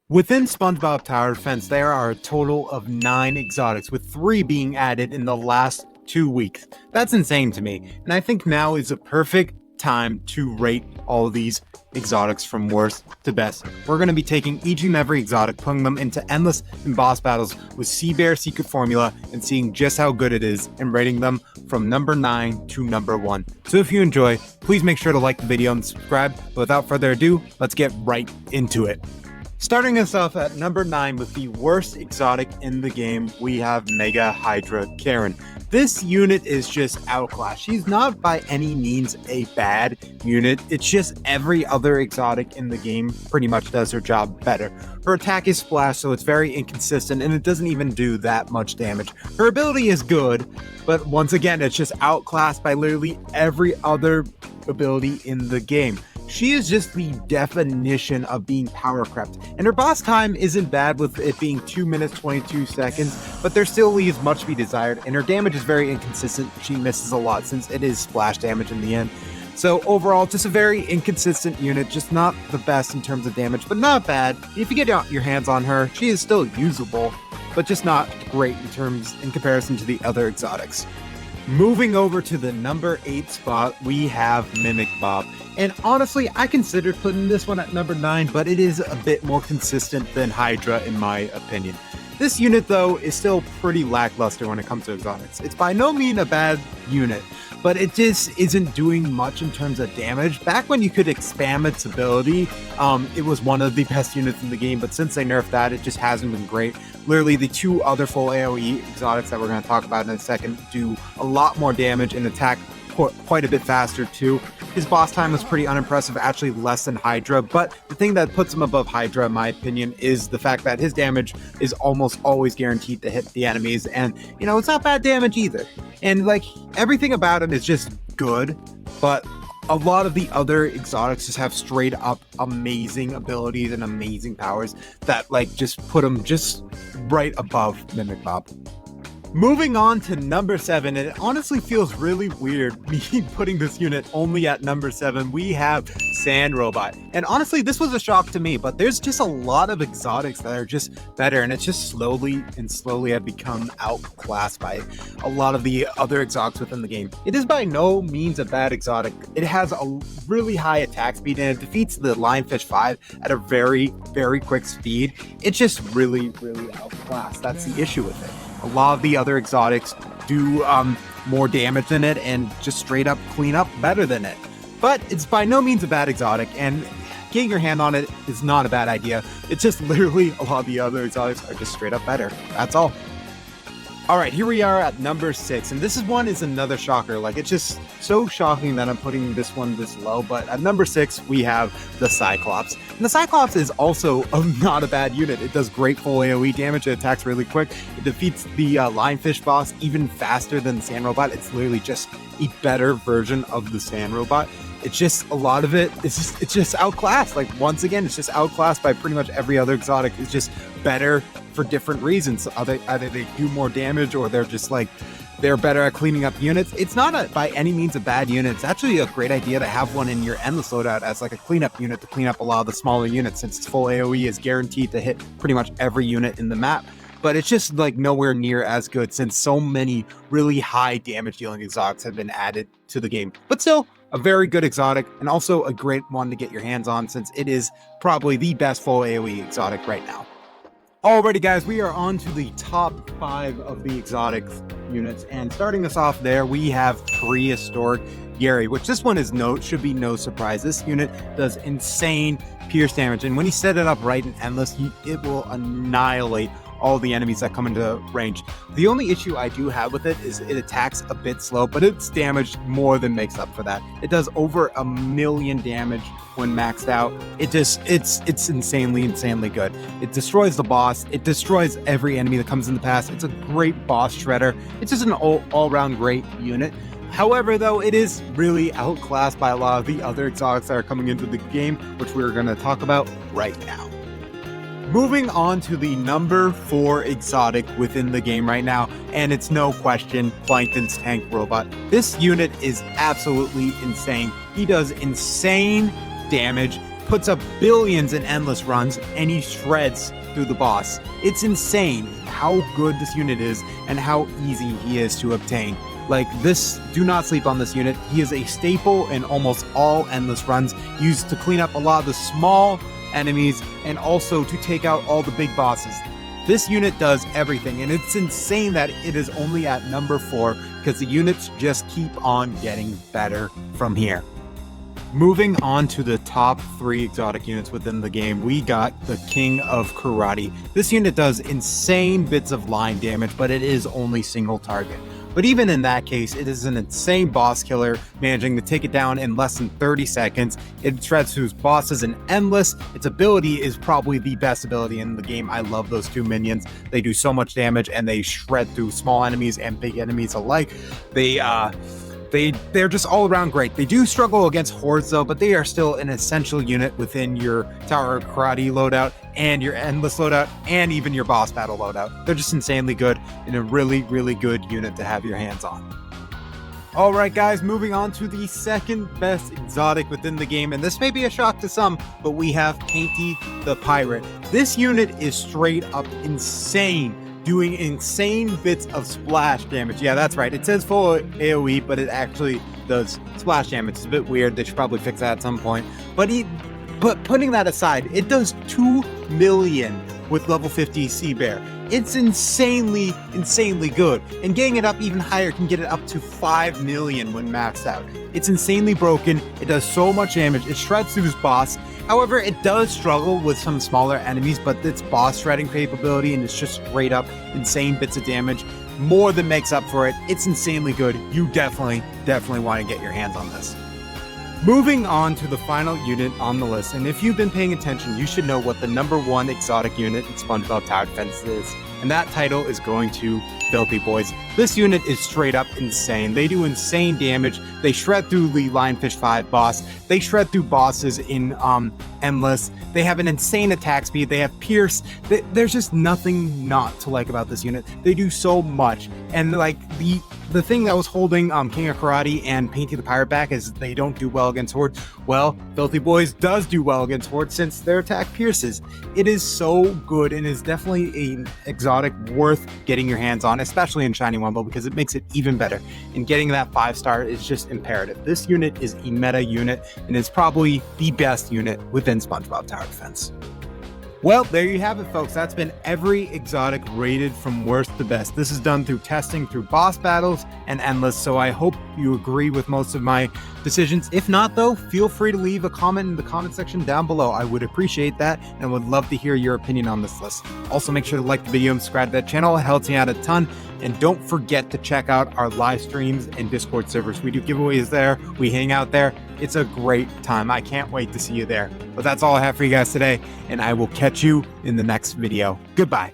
Within SpongeBob Tower Defense, there are a total of 9 exotics, with 3 being added in the last 2 weeks. That's insane to me, and I think now is a perfect time to rate all of these exotics from worst to best. We're going to be taking each and every exotic, putting them into endless and boss battles with Sea Bear Secret Formula, and seeing just how good it is, and rating them from number 9 to number 1. So if you enjoy, please make sure to like the video and subscribe. But without further ado, let's get right into it. Starting us off at number 9 with the worst exotic in the game, we have Mega Hydra Karen. This unit is just outclassed. She's not by any means a bad unit. It's just every other exotic in the game pretty much does her job better. Her attack is splash, so it's very inconsistent, and it doesn't even do that much damage. Her ability is good, but once again, it's just outclassed by literally every other ability in the game. She is just the definition of being power crept, and her boss time isn't bad with it being 2 minutes 22 seconds, but there still leaves much to be desired, and her damage is very inconsistent. She misses a lot since it is splash damage in the end. So overall, just a very inconsistent unit, just not the best in terms of damage, but not bad. If you get your hands on her, she is still usable, but just not great in comparison to the other exotics. Moving over to the number 8 spot, we have Mimic Bob. And honestly, I considered putting this one at number 9, but it is a bit more consistent than Hydra in my opinion. This unit, though, is still pretty lackluster when it comes to exotics. It's by no means a bad unit, but it just isn't doing much in terms of damage. Back when you could spam its ability, it was one of the best units in the game, but since they nerfed that, it just hasn't been great. Literally, the 2 other full AoE exotics that we're going to talk about in a second do a lot more damage and attack quite a bit faster too. His boss time was pretty unimpressive, actually less than Hydra, but the thing that puts him above Hydra in my opinion is the fact that his damage is almost always guaranteed to hit the enemies, and you know, it's not bad damage either. And like, everything about him is just good, but a lot of the other exotics just have straight up amazing abilities and amazing powers that like just put him just right above Mimic Bob. Moving on to number 7, and it honestly feels really weird me putting this unit only at number 7, we have Sand Robot. And honestly, this was a shock to me, but there's just a lot of exotics that are just better, and it's just slowly have become outclassed by a lot of the other exotics within the game. It is by no means a bad exotic. It has a really high attack speed, and it defeats the Lionfish 5 at a very, very quick speed. It's just really outclassed. That's the issue with it. A lot of the other exotics do more damage than it and just straight up clean up better than it. But it's by no means a bad exotic, and getting your hand on it is not a bad idea. It's just literally a lot of the other exotics are just straight up better. That's all. Alright, here we are at number 6, and this is another shocker. Like, it's just so shocking that I'm putting this one this low, but at number 6, we have the Cyclops. And the Cyclops is also not a bad unit. It does great full AoE damage, it attacks really quick, it defeats the Lionfish boss even faster than the Sand Robot. It's literally just a better version of the Sand Robot. It's just, a lot of it, it's just outclassed. Like, once again, it's just outclassed by pretty much every other exotic. It's just better for different reasons. Either they do more damage, or they're just like, they're better at cleaning up units. It's not by any means a bad unit. It's actually a great idea to have one in your endless loadout as like a cleanup unit to clean up a lot of the smaller units, since its full AoE is guaranteed to hit pretty much every unit in the map. But it's just like nowhere near as good, since so many really high damage dealing exotics have been added to the game. But still, a very good exotic, and also a great one to get your hands on, since it is probably the best full AoE exotic right now. Alrighty guys, we are on to the top 5 of the exotic units, and starting us off there, we have Prehistoric Gary, which this one should be no surprise. This unit does insane pierce damage, and when you set it up right in endless, it will annihilate all the enemies that come into range. The only issue I do have with it is it attacks a bit slow, but its damage more than makes up for that. It does over 1,000,000 damage when maxed out. It's insanely good. It destroys the boss. It destroys every enemy that comes in the path. It's a great boss shredder. It's just an all-around great unit. However, though, it is really outclassed by a lot of the other exotics that are coming into the game, which we're going to talk about right now. Moving on to the number 4 exotic within the game right now, and it's no question, Plankton's Tank Robot. This unit is absolutely insane. He does insane damage. puts up billions in endless runs, and he shreds through the boss. It's insane how good this unit is and how easy he is to obtain. Like this, do not sleep on this unit. He is a staple in almost all endless runs, used to clean up a lot of the small enemies and also to take out all the big bosses. This unit does everything, and it's insane that it is only at number 4 because the units just keep on getting better from here. Moving on to the top 3 exotic units within the game, we got the King of Karate. This unit does insane bits of line damage, but it is only single target. But even in that case, it is an insane boss killer, managing to take it down in less than 30 seconds. It shreds through bosses in endless. Its ability is probably the best ability in the game. I love those 2 minions. They do so much damage, and they shred through small enemies and big enemies alike. They're just all around great. They do struggle against hordes though, but they are still an essential unit within your Tower of Karate loadout and your endless loadout and even your boss battle loadout. They're just insanely good and a really, really good unit to have your hands on. Alright guys, moving on to the second best exotic within the game, and this may be a shock to some, but we have Painty the Pirate. This unit is straight up insane, doing insane bits of splash damage. Yeah, that's right. It says full AoE, but it actually does splash damage. It's a bit weird. They should probably fix that at some point. But putting that aside, it does 2 million with level 50 Sea Bear. It's insanely good. And getting it up even higher can get it up to 5 million when maxed out. It's insanely broken. It does so much damage. It shreds through his boss. However, it does struggle with some smaller enemies, but its boss shredding capability and it's just straight up insane bits of damage more than makes up for it. It's insanely good. You definitely want to get your hands on this. Moving on to the final unit on the list, and if you've been paying attention, you should know what the number 1 exotic unit in SpongeBob Tower Defense is, and that title is going to Filthy Boys. This unit is straight up insane. They do insane damage. They shred through the Lionfish 5 boss. They shred through bosses in Endless. They have an insane attack speed. They have Pierce. There's just nothing not to like about this unit. They do so much, and like the thing that was holding King of Karate and Painty the Pirate back is they don't do well against hordes. Well, Filthy Boys does do well against hordes since their attack pierces. It is so good and is definitely an exotic worth getting your hands on, especially in Shiny Wumbo, because it makes it even better. And getting that 5-star is just imperative. This unit is a meta unit and is probably the best unit within SpongeBob Tower Defense. Well, there you have it, folks. That's been every exotic rated from worst to best. This is done through testing through boss battles and endless, so I hope you agree with most of my decisions. If not, though, feel free to leave a comment in the comment section down below. I would appreciate that and would love to hear your opinion on this list. Also, make sure to like the video and subscribe to that channel. It helps me out a ton. And don't forget to check out our live streams and Discord servers. We do giveaways there. We hang out there. It's a great time. I can't wait to see you there. But that's all I have for you guys today, and I will catch you in the next video. Goodbye.